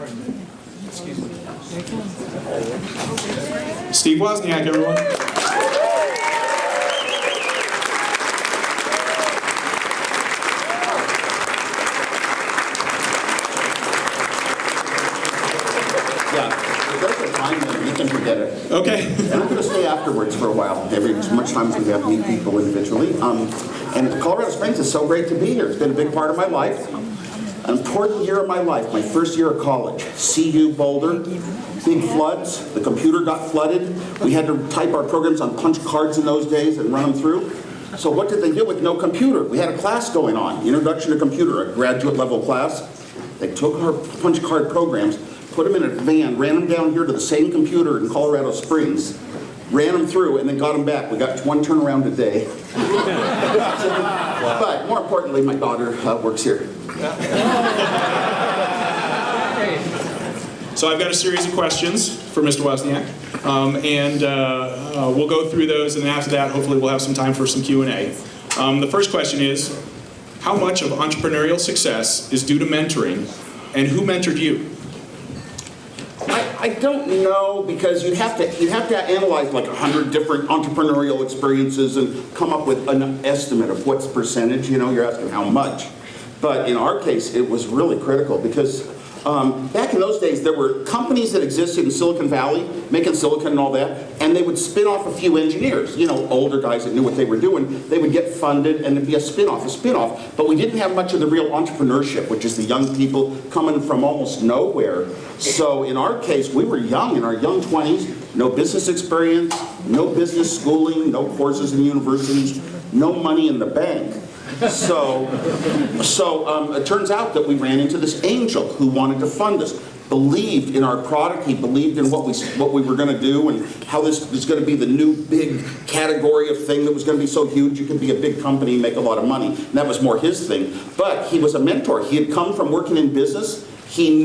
Excuse me. Steve Wozniak, everyone. Yeah, if there's a time limit, you can forget it. Okay. And I'm going to stay afterwards for a while, as much time as we have to meet people individually. And Colorado Springs is so great to be here. It's been a big part of my life. An important year of my life, my first year of college. CU-Boulder, big floods. The computer got flooded. We had to type our programs on punch cards in those days and run them through. So what did they do with no computer? We had a class going on, Introduction to Computer, a graduate level class. They took our punch card programs, put them in a van, ran them down here to the same computer in Colorado Springs, ran them through, and then got them back. We got one turnaround a day. But more importantly, my daughter works here. So I've got a series of questions for Mr. Wozniak, and we'll go through those, and then after that, hopefully we'll have some time for some Q&A. The first question is, how much of entrepreneurial success is due to mentoring, and who mentored you? I don't know, because you'd have to analyze like 100 different entrepreneurial experiences and come up with an estimate of what's percentage. You're asking how much. But in our case, it was really critical because back in those days, there were companies that existed in Silicon Valley, making silicon and all that, and they would spin off a few engineers, older guys that knew what they were doing. They would get funded, and it'd be a spin-off. But we didn't have much of the real entrepreneurship, which is the young people coming from almost nowhere. So in our case, we were young, in our young 20s, no business experience, no business schooling, no courses in universities, no money in the bank. So it turns out that we ran into this angel who wanted to fund us, believed in our product, he believed in what we were going to do and how this was going to be the new big category of thing that was going to be so huge you could be a big company and make a lot of money. And that was more his thing. But he was a mentor. He had come from working in business. He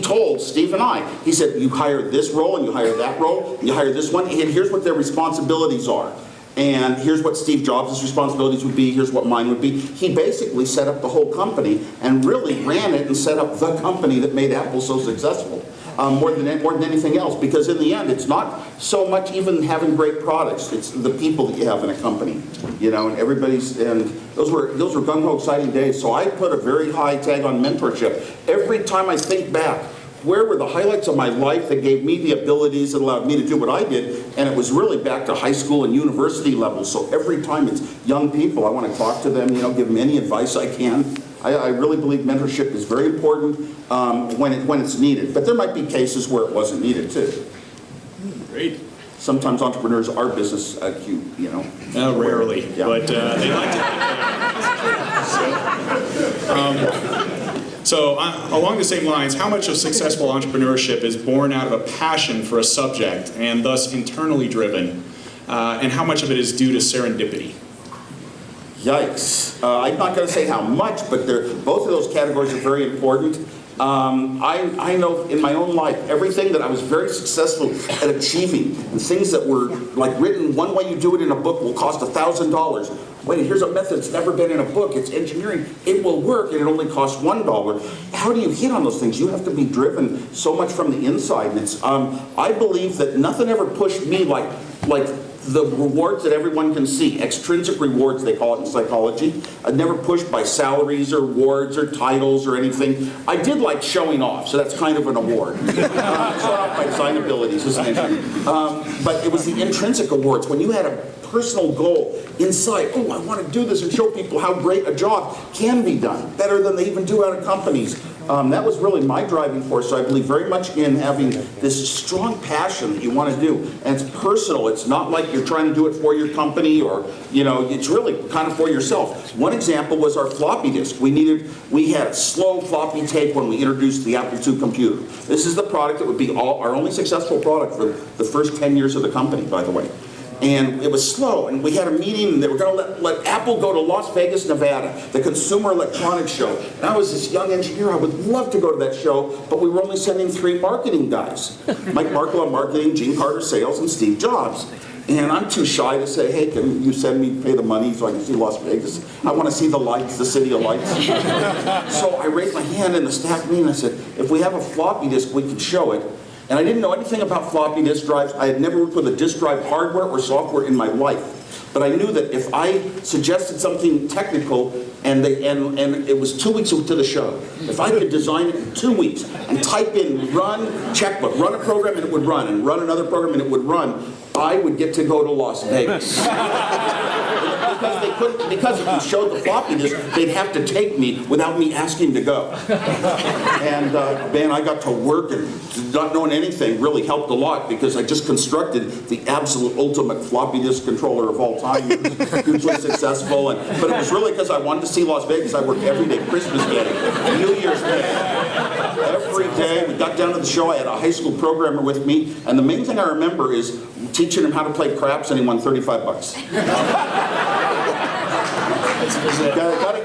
told Steve and I, he said, you hire this role and you hire that role, and you hire this one, and here's what their responsibilities are. And here's what Steve Jobs' responsibilities would be, here's what mine would be. He basically set up the whole company and really ran it and set up the company that made Apple so successful, more than anything else. Because in the end, it's not so much even having great products, it's the people that you have in a company. And those were gung-ho exciting days. So I put a very high tag on mentorship. Every time I think back, where were the highlights of my life that gave me the abilities that allowed me to do what I did? And it was really back to high school and university levels. So every time it's young people, I want to talk to them, give them any advice I can. I really believe mentorship is very important when it's needed. But there might be cases where it wasn't needed too. Great. Sometimes entrepreneurs are business cute, Rarely, yeah. But they like to. So along the same lines, how much of successful entrepreneurship is born out of a passion for a subject and thus internally driven, and how much of it is due to serendipity? Yikes. I'm not going to say how much, but both of those categories are very important. I know in my own life, everything that I was very successful at achieving, and things that were like written, one way you do it in a book will cost $1,000. Wait, here's a method that's never been in a book. It's engineering. It will work, and it only costs $1. How do you hit on those things? You have to be driven so much from the inside. And it's, I believe that nothing ever pushed me like the rewards that everyone can see, extrinsic rewards they call it in psychology. I'd never pushed by salaries or awards or titles or anything. I did like showing off, so that's kind of an award. Showing off my design abilities, isn't it? But it was the intrinsic awards. When you had a personal goal inside, oh, I want to do this and show people how great a job can be done, better than they even do out of companies. That was really my driving force. So I believe very much in having this strong passion that you want to do. And it's personal. It's not like you're trying to do it for your company or, it's really kind of for yourself. One example was our floppy disk. We had a slow floppy tape when we introduced the Apple II computer. This is the product that would be our only successful product for the first 10 years of the company, by the way. And it was slow, and we had a meeting, and they were going to let Apple go to Las Vegas, Nevada, the Consumer Electronics Show. And I was this young engineer, I would love to go to that show, but we were only sending 3 marketing guys. Mike Markle on marketing, Gene Carter sales, and Steve Jobs. And I'm too shy to say, hey, can you send me, pay the money so I can see Las Vegas? I want to see the lights, the city of lights. So I raised my hand in the staff meeting and I said, if we have a floppy disk, we can show it. And I didn't know anything about floppy disk drives. I had never worked with a disk drive hardware or software in my life. But I knew that if I suggested something technical and it was 2 weeks to the show, if I could design it in 2 weeks and type in run checkbook, run a program and it would run, and run another program and it would run, I would get to go to Las Vegas. Because if we showed the floppy disk, they'd have to take me without me asking to go. And man, I got to work, and not knowing anything really helped a lot because I just constructed the absolute ultimate floppy disk controller of all time. It was hugely successful, but it was really because I wanted to see Las Vegas. I worked every day, Christmas Day, New Year's Day. Every day, we got down to the show, I had a high school programmer with me, and the main thing I remember is teaching him how to play craps, and he won 35 bucks.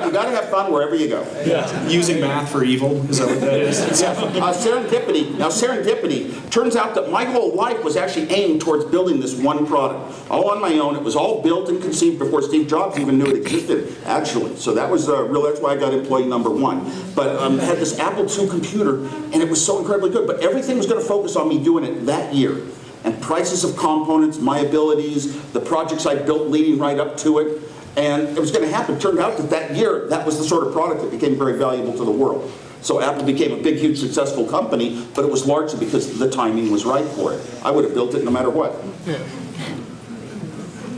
You got to have fun wherever you go. Yeah. Using math for evil, is that what that is? Serendipity. Now, serendipity, turns out that my whole life was actually aimed towards building this one product. All on my own. It was all built and conceived before Steve Jobs even knew it existed, actually. So that was that's why I got employee number one. But I had this Apple II computer, and it was so incredibly good. But everything was going to focus on me doing it that year. And prices of components, my abilities, the projects I built leading right up to it. And it was going to happen. It turned out that year, that was the sort of product that became very valuable to the world. So Apple became a big, huge, successful company, but it was largely because the timing was right for it. I would have built it no matter what.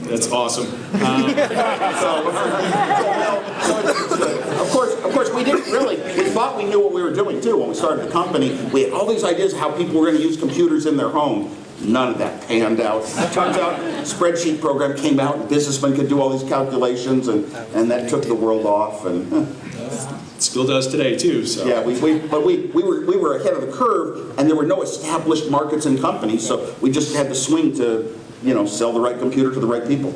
That's awesome. Of course, we didn't really. We thought we knew what we were doing too when we started the company. We had all these ideas of how people were going to use computers in their home. None of that panned out. Turns out, spreadsheet program came out, and businessmen could do all these calculations, and that took the world off. And it still does today too. So yeah, we were ahead of the curve, and there were no established markets and companies, so we just had to swing to sell the right computer to the right people.